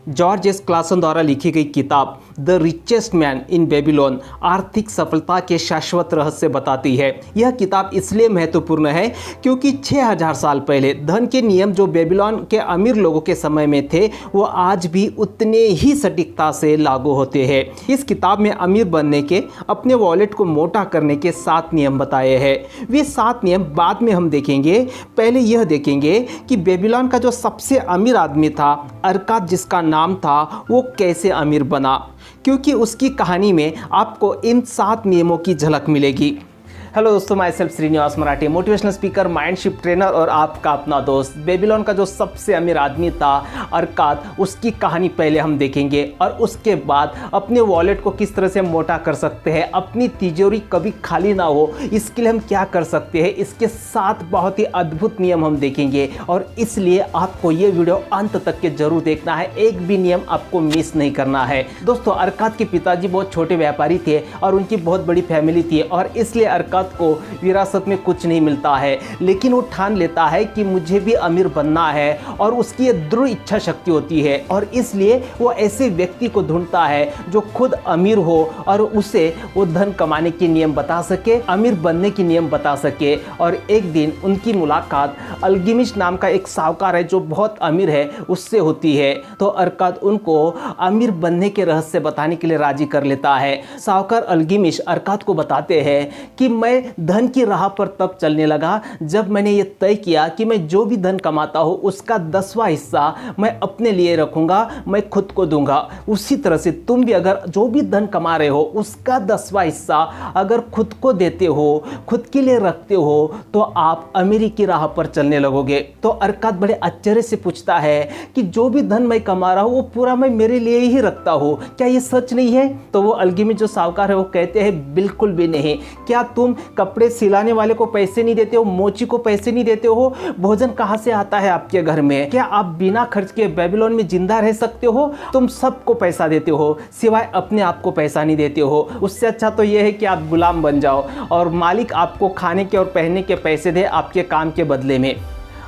George S Klaasen द्वारा लिखी गई किताब the richest man in Babylon आर्थिक सफलता के शाश्वत रहस्य बताती है। यह किताब इसलिए महत्वपूर्ण है क्योंकि 6000 साल पहले धन के नियम जो बेबीलोन के अमीर लोगों के समय में थे वो आज भी उतने ही सटीकता से लागू होते हैं। इस किताब में अमीर बनने के, अपने वॉलेट को मोटा करने के 7 नियम बताए हैं। वे 7 नियम बाद में हम देखेंगे। पहले यह देखेंगे कि बेबीलोन का जो सबसे अमीर आदमी था, अरकाद जिसका नाम था, वो कैसे अमीर बना, क्योंकि उसकी कहानी में आपको इन 7 नियमों की झलक मिलेगी। हेलो दोस्तों, myself Srinivas Marathi, motivational speaker, mindshift trainer और आपका अपना दोस्त। बेबीलोन का जो सबसे अमीर आदमी था अरकाद, उसकी कहानी पहले हम देखेंगे और उसके बाद अपने वॉलेट को किस तरह से मोटा कर सकते हैं, अपनी तिजोरी कभी खाली ना हो इसके लिए हम क्या कर सकते हैं, इसके 7 बहुत ही अद्भुत नियम हम देखेंगे। और इसलिए आपको ये वीडियो अंत तक के जरूर देखना है, एक भी नियम आपको मिस नहीं करना है। दोस्तों, अरकाद के पिताजी बहुत छोटे व्यापारी थे और उनकी बहुत बड़ी फैमिली थी और इसलिए अरकाद को विरासत में कुछ नहीं मिलता है, लेकिन वो ठान लेता है कि मुझे भी अमीर बनना है और उसकी दृढ़ इच्छा शक्ति होती है और इसलिए वो ऐसे व्यक्ति को ढूंढता है जो खुद अमीर हो और उसे वो धन कमाने के नियम बता सके, अमीर बनने के नियम बता सके। और एक दिन उनकी मुलाकात अल्गिमिश नाम का एक साहूकार है जो बहुत अमीर है, उससे होती है। तो अरकाद उनको अमीर बनने के रहस्य बताने के लिए राजी कर लेता है। साहूकार अल्गिमिश अरकाद को बताते हैं कि मैं धन की राह पर तब चलने लगा जब मैंने ये तय किया कि मैं जो भी धन कमाता हूँ उसका 10वां हिस्सा मैं अपने लिए रखूंगा, मैं खुद को दूंगा। उसी तरह से तुम भी अगर जो भी धन कमा रहे हो उसका 10वां हिस्सा अगर खुद को देते हो, खुद के लिए रखते हो, तो आप अमीरी की राह पर चलने लगोगे। तो अरकाद बड़े आश्चर्य से पूछता है कि जो भी धन मैं कमा रहा हूँ वो पूरा मैं मेरे लिए ही रखता हूँ, क्या ये सच नहीं है? तो वो अल्गिमिश जो साहूकार है वो कहते हैं बिल्कुल भी नहीं। क्या तुम कपड़े सिलाने वाले को पैसे नहीं देते हो, मोची को पैसे नहीं देते हो? भोजन कहां से आता है आपके घर में? क्या आप बिना खर्च के बेबीलोन में जिंदा रह सकते हो? तुम सबको पैसा देते हो, सिवाय अपने आप को पैसा नहीं देते हो। उससे अच्छा तो यह है कि आप गुलाम बन जाओ और मालिक आपको खाने के और पहनने के पैसे दे आपके काम के बदले में।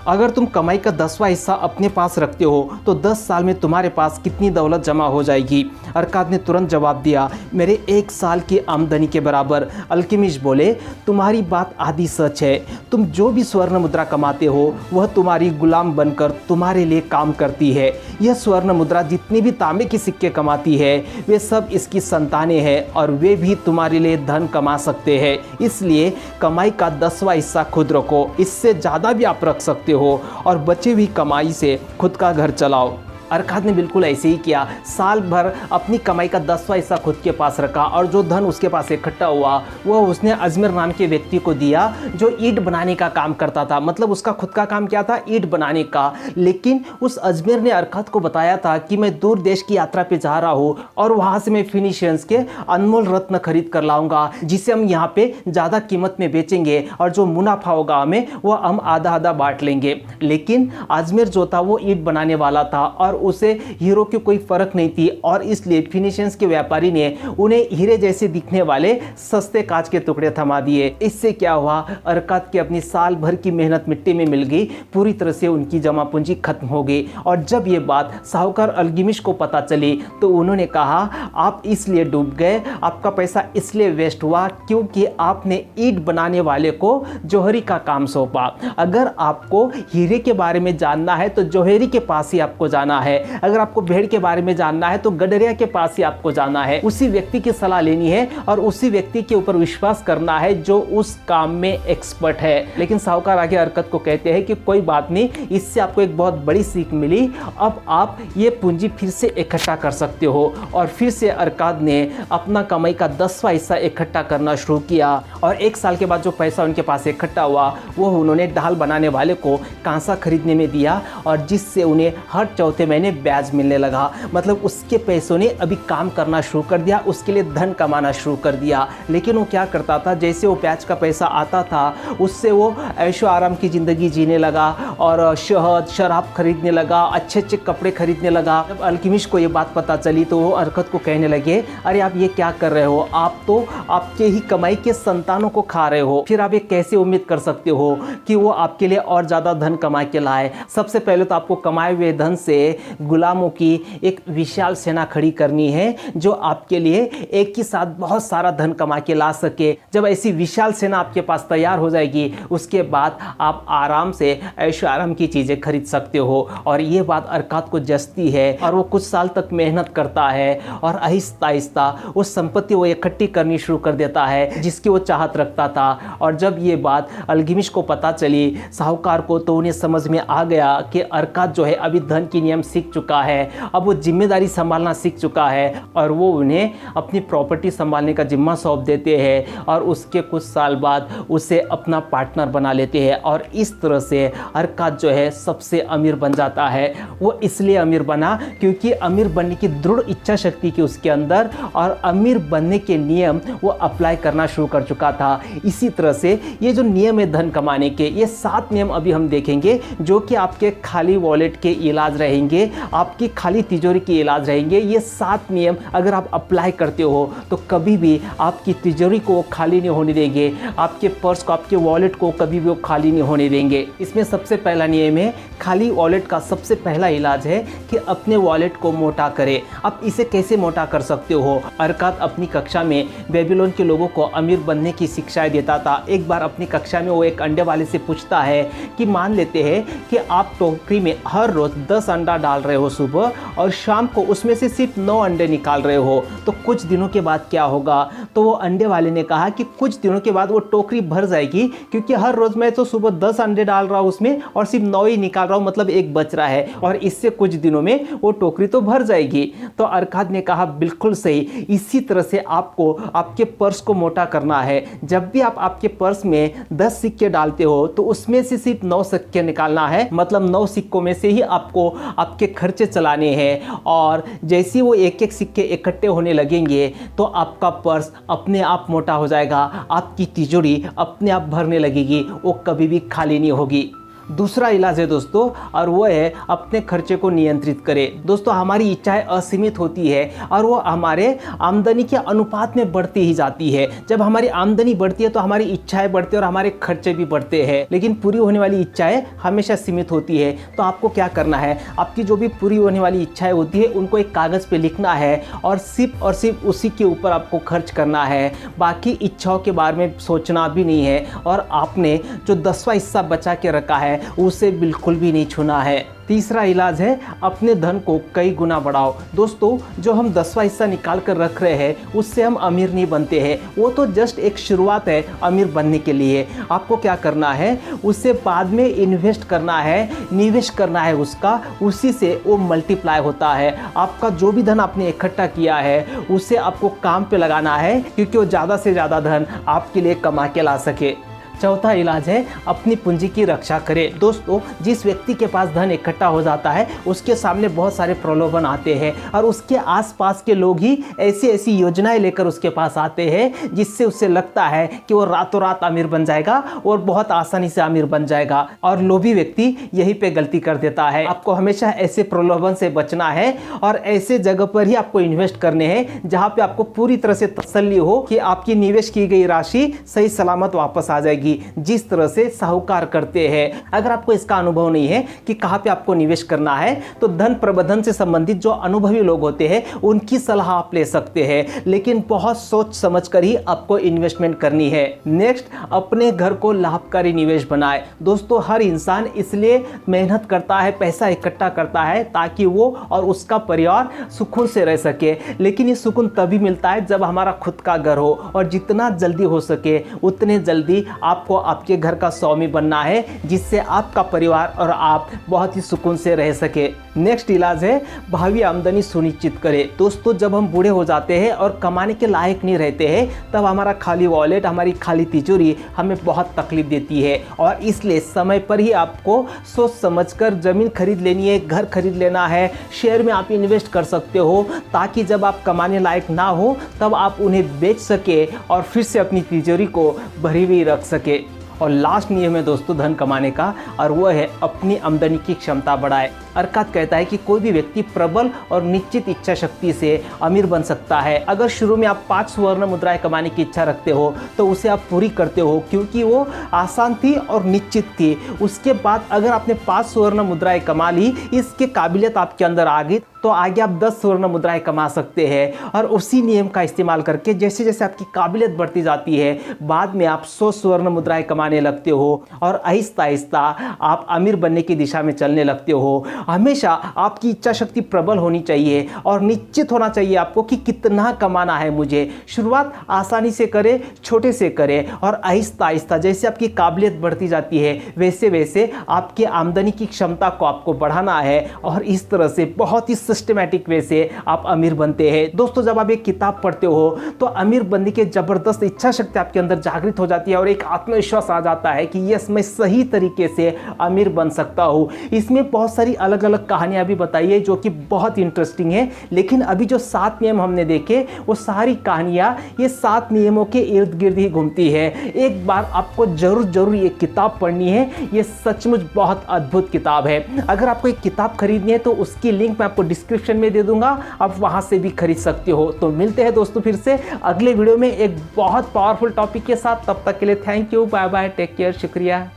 अगर तुम कमाई का 10वां हिस्सा अपने पास रखते हो तो 10 साल में तुम्हारे पास कितनी दौलत जमा हो जाएगी? अरकाद ने तुरंत जवाब दिया, मेरे 1 साल की आमदनी के बराबर। अल्गिमिश बोले, तुम्हारी बात आधी सच है। तुम जो भी स्वर्ण मुद्रा कमाते हो वह तुम्हारी गुलाम बनकर तुम्हारे लिए काम करती है। यह स्वर्ण मुद्रा जितनी भी तांबे के सिक्के कमाती है वे सब इसकी संतानें हैं और वे भी तुम्हारे लिए धन कमा सकते हैं। इसलिए कमाई का 10वां हिस्सा खुद रखो, इससे ज़्यादा भी आप रख सकते हो और बची हुई कमाई से खुद का घर चलाओ। अरकाद ने बिल्कुल ऐसे ही किया। साल भर अपनी कमाई का 10वां हिस्सा खुद के पास रखा और जो धन उसके पास इकट्ठा हुआ वह उसने अजमेर नाम के व्यक्ति को दिया जो ईंट बनाने का काम करता था। मतलब उसका खुद का काम क्या था? ईंट बनाने का। लेकिन उस अजमेर ने अरकाद को बताया था कि मैं दूर देश की यात्रा पे जा रहा हूँ और वहाँ से मैं फिनिशियंस के अनमोल रत्न खरीद कर लाऊंगा जिसे हम यहाँ पे ज़्यादा कीमत में बेचेंगे और जो मुनाफा होगा हमें वह हम आधा आधा बांट लेंगे। लेकिन अजमेर जो था वो ईंट बनाने वाला था और उसे हीरो की कोई फर्क नहीं थी और इसलिए फिनिशियंस के व्यापारी ने उन्हें हीरे जैसे दिखने वाले सस्ते कांच के टुकड़े थमा दिए। इससे क्या हुआ? अरकाद की अपनी साल भर की मेहनत मिट्टी में मिल गई, पूरी तरह से उनकी जमा पूंजी खत्म हो गई। और जब ये बात साहूकार अल्गिमिश को पता चली तो उन्होंने कहा, आप इसलिए डूब गए, आपका पैसा इसलिए वेस्ट हुआ क्योंकि आपने ईंट बनाने वाले को जौहरी का काम सौंपा। अगर आपको हीरे के बारे में जानना है तो जौहरी के पास ही आपको जाना है। अगर आपको भेड़ के बारे में जानना है तो गडरिया के पास ही आपको जाना है। उसी व्यक्ति की सलाह लेनी है और उसी व्यक्ति के ऊपर विश्वास करना है जो उस काम में एक्सपर्ट है। लेकिन साहूकार आगे अरकाद को कहते हैं कि कोई बात नहीं, इससे आपको एक बहुत बड़ी सीख मिली, अब आप ये पूंजी फिर से इकट्ठा कर सकते हो। और फिर से अरकाद ने अपना कमाई का 10वां हिस्सा इकट्ठा करना शुरू किया और 1 साल के बाद जो पैसा उनके पास इकट्ठा हुआ वो उन्होंने ढाल बनाने वाले को कांसा खरीदने में दिया और जिससे उन्हें हर चौथे महीने ब्याज मिलने लगा। मतलब उसके पैसों ने अभी काम करना शुरू कर दिया, उसके लिए धन कमाना शुरू कर दिया। लेकिन वो क्या करता था, जैसे वो ब्याज का पैसा आता था उससे वो ऐशो आराम की ज़िंदगी जीने लगा और शहद शराब खरीदने लगा, अच्छे अच्छे कपड़े खरीदने लगा। जब अल्गिमिश को ये बात पता चली तो वो अरकाद को कहने लगे, अरे आप ये क्या कर रहे हो? आप तो आपके ही कमाई के संतानों को खा रहे हो, फिर आप ये कैसे उम्मीद कर सकते हो कि वो आपके लिए और ज़्यादा धन कमा के लाए? सबसे पहले तो आपको कमाए हुए धन से गुलामों की एक विशाल सेना खड़ी करनी है जो आपके लिए एक ही साथ बहुत सारा धन कमा के ला सके। जब ऐसी विशाल सेना आपके पास तैयार हो जाएगी, उसके बाद आप आराम से ऐशो आराम की चीज़ें खरीद सकते हो। और ये बात अरकात को जचती है और वो कुछ साल तक मेहनत करता है और आहिस्ता आहिस्ता वो संपत्ति वो इकट्ठी करनी शुरू कर देता है जिसकी वो चाहत रखता था। और जब ये बात अल्गिमिश को पता चली, साहूकार को, तो उन्हें समझ में आ गया कि अरकात जो है अभी धन की नियम सीख चुका है, अब वो जिम्मेदारी संभालना सीख चुका है और वो उन्हें अपनी प्रॉपर्टी संभालने का जिम्मा सौंप देते हैं और उसके कुछ साल बाद उसे अपना पार्टनर बना लेते हैं। और इस तरह से अरकात जो है सबसे अमीर बन जाता है। वो इसलिए अमीर बना क्योंकि अमीर बनने की दृढ़ इच्छा शक्ति की उसके अंदर और अमीर बनने के नियम वो अप्लाई करना शुरू कर चुका था। इसी तरह से ये जो नियम है धन कमाने के, ये 7 नियम अभी हम देखेंगे जो कि आपके खाली वॉलेट के इलाज रहेंगे, आपकी खाली तिजोरी के इलाज रहेंगे। ये 7 नियम अगर आप अप्लाई करते हो तो कभी भी आपकी तिजोरी को खाली नहीं होने देंगे, आपके पर्स को, आपके वॉलेट को कभी भी वो खाली नहीं होने देंगे। इसमें सबसे पहला नियम है, खाली वॉलेट का सबसे पहला इलाज है कि अपने वॉलेट को मोटा करें। आप इसे कैसे मोटा कर सकते हो? अरकात अपनी कक्षा में बेबीलोन के लोगों को अमीर बनने की शिक्षाएं देता था। एक बार अपनी कक्षा में वो एक अंडे वाले से पूछता है कि मान लेते हैं कि आप टोकरी में हर रोज 10 अंडा डाल रहे हो सुबह और शाम को उसमें से सिर्फ 9 अंडे निकाल रहे हो, तो कुछ दिनों के बाद क्या होगा? तो वो अंडे वाले ने कहा कि कुछ दिनों के बाद वो टोकरी भर जाएगी क्योंकि हर रोज मैं तो सुबह 10 अंडे डाल रहा हूँ उसमें और सिर्फ 9 ही निकाल रहा हूँ, मतलब एक बच रहा है और इससे कुछ दिनों में वो टोकरी तो भर जाएगी। तो अरकात ने कहा बिल्कुल सही, इसी तरह से आपको आपके पर्स को मोटा करना है। जब भी आप आपके पर्स में 10 सिक्के डालते हो तो उसमें से सिर्फ 9 सिक्के निकालना है, मतलब 9 सिक्कों में से ही आपको आपके खर्चे चलाने हैं। और जैसे वो एक एक सिक्के इकट्ठे होने लगेंगे तो आपका पर्स अपने आप मोटा हो जाएगा, आपकी तिजोरी अपने आप भरने लगेगी, वो कभी भी खाली नहीं होगी। दूसरा इलाज है दोस्तों, और वो है अपने खर्चे को नियंत्रित करें। दोस्तों हमारी इच्छाएं असीमित होती है और वो हमारे आमदनी के अनुपात में बढ़ती ही जाती है। जब हमारी आमदनी बढ़ती है तो हमारी इच्छाएं बढ़ती है और हमारे खर्चे भी बढ़ते हैं, लेकिन पूरी होने वाली इच्छाएं हमेशा सीमित होती है। तो आपको क्या करना है, आपकी जो भी पूरी होने वाली इच्छाएं होती है उनको एक कागज़ पे लिखना है और सिर्फ उसी के ऊपर आपको खर्च करना है। बाकी इच्छाओं के बारे में सोचना भी नहीं है और आपने जो 10वां हिस्सा बचा के रखा है उसे बिल्कुल भी नहीं छूना है। तीसरा इलाज है अपने धन को कई गुना बढ़ाओ। दोस्तों जो हम 10वां हिस्सा निकाल कर रख रहे हैं उससे हम अमीर नहीं बनते हैं, वो तो जस्ट एक शुरुआत है अमीर बनने के लिए। आपको क्या करना है, उससे बाद में इन्वेस्ट करना है, निवेश करना है उसका, उसी से वो मल्टीप्लाई होता है। आपका जो भी धन आपने इकट्ठा किया है उसे आपको काम पे लगाना है क्योंकि वो ज़्यादा से ज़्यादा धन आपके लिए कमा के ला सके। चौथा इलाज है अपनी पूंजी की रक्षा करें। दोस्तों जिस व्यक्ति के पास धन इकट्ठा हो जाता है उसके सामने बहुत सारे प्रलोभन आते हैं और उसके आसपास के लोग ही ऐसी ऐसी योजनाएं लेकर उसके पास आते हैं जिससे उसे लगता है कि वो रातों रात अमीर बन जाएगा और बहुत आसानी से अमीर बन जाएगा। और लोभी व्यक्ति यहीं पे गलती कर देता है। आपको हमेशा ऐसे प्रलोभन से बचना है और ऐसे जगह पर ही आपको इन्वेस्ट करने हैं जहाँ पे आपको पूरी तरह से तसल्ली हो कि आपकी निवेश की गई राशि सही सलामत वापस आ जाएगी, जिस तरह से साहूकार करते हैं। अगर आपको इसका अनुभव नहीं है कि कहां पे आपको निवेश करना है तो धन प्रबंधन से संबंधित जो अनुभवी लोग होते हैं उनकी सलाह आप ले सकते हैं, लेकिन बहुत सोच समझकर ही आपको इन्वेस्टमेंट करनी है। नेक्स्ट, अपने घर को लाभकारी निवेश बनाए। दोस्तों हर इंसान इसलिए मेहनत करता है, पैसा इकट्ठा करता है ताकि वो और उसका परिवार सुकून से रह सके, लेकिन ये सुकून तभी मिलता है जब हमारा खुद का घर हो और जितना जल्दी हो सके उतने जल्दी आपको आपके घर का स्वामी बनना है जिससे आपका परिवार और आप बहुत ही सुकून से रह सके। नेक्स्ट इलाज है भावी आमदनी सुनिश्चित करें। दोस्तों जब हम बूढ़े हो जाते हैं और कमाने के लायक नहीं रहते हैं तब हमारा खाली वॉलेट, हमारी खाली तिजोरी हमें बहुत तकलीफ देती है और इसलिए समय पर ही आपको सोच समझकर ज़मीन खरीद लेनी है, घर खरीद लेना है, शेयर में आप इन्वेस्ट कर सकते हो ताकि जब आप कमाने लायक ना हो तब आप उन्हें बेच सके और फिर से अपनी तिजोरी को भरी हुई रख सके। और लास्ट नियम है दोस्तों धन कमाने का, और वो है अपनी आमदनी की क्षमता बढ़ाए। अरकात कहता है कि कोई भी व्यक्ति प्रबल और निश्चित इच्छा शक्ति से अमीर बन सकता है। अगर शुरू में आप 5 स्वर्ण मुद्राएं कमाने की इच्छा रखते हो तो उसे आप पूरी करते हो, क्योंकि वो आसान थी और निश्चित थी। उसके बाद अगर आपने 5 स्वर्ण मुद्राएं कमा ली, इसके काबिलियत आपके अंदर आ गई, तो आगे आप 10 स्वर्ण मुद्राएं कमा सकते हैं। और उसी नियम का इस्तेमाल करके जैसे जैसे आपकी काबिलियत बढ़ती जाती है, बाद में आप 100 स्वर्ण मुद्राएं कमाने लगते हो और आहिस्ता आहिस्ता आप अमीर बनने की दिशा में चलने लगते हो। हमेशा आपकी इच्छा शक्ति प्रबल होनी चाहिए और निश्चित होना चाहिए आपको कि कितना कमाना है मुझे। शुरुआत आसानी से करें, छोटे से करें, और आहिस्ता आहिस्ता जैसे आपकी काबिलियत बढ़ती जाती है वैसे वैसे आपकी आमदनी की क्षमता को आपको बढ़ाना है, और इस तरह से बहुत ही सिस्टमैटिक वे से आप अमीर बनते हैं। दोस्तों, जब आप एक किताब पढ़ते हो तो अमीर बनने की जबरदस्त इच्छा शक्ति आपके अंदर जागृत हो जाती है और एक आत्मविश्वास आ जाता है कि यस, मैं सही तरीके से अमीर बन सकता हूँ। इसमें बहुत सारी अलग अलग कहानियां भी बताई है जो कि बहुत इंटरेस्टिंग है, लेकिन अभी जो 7 नियम हमने देखे वो सारी कहानियां ये 7 नियमों के इर्द गिर्द ही घूमती है। एक बार आपको जरूर ये किताब पढ़नी है, ये सचमुच बहुत अद्भुत किताब है। अगर आपको एक किताब खरीदनी है तो उसकी लिंक मैं आपको डिस्क्रिप्शन में दे दूंगा, आप वहां से भी खरीद सकते हो। तो मिलते हैं दोस्तों फिर से अगले वीडियो में एक बहुत पावरफुल टॉपिक के साथ। तब तक के लिए thank you, bye bye, take care, शुक्रिया।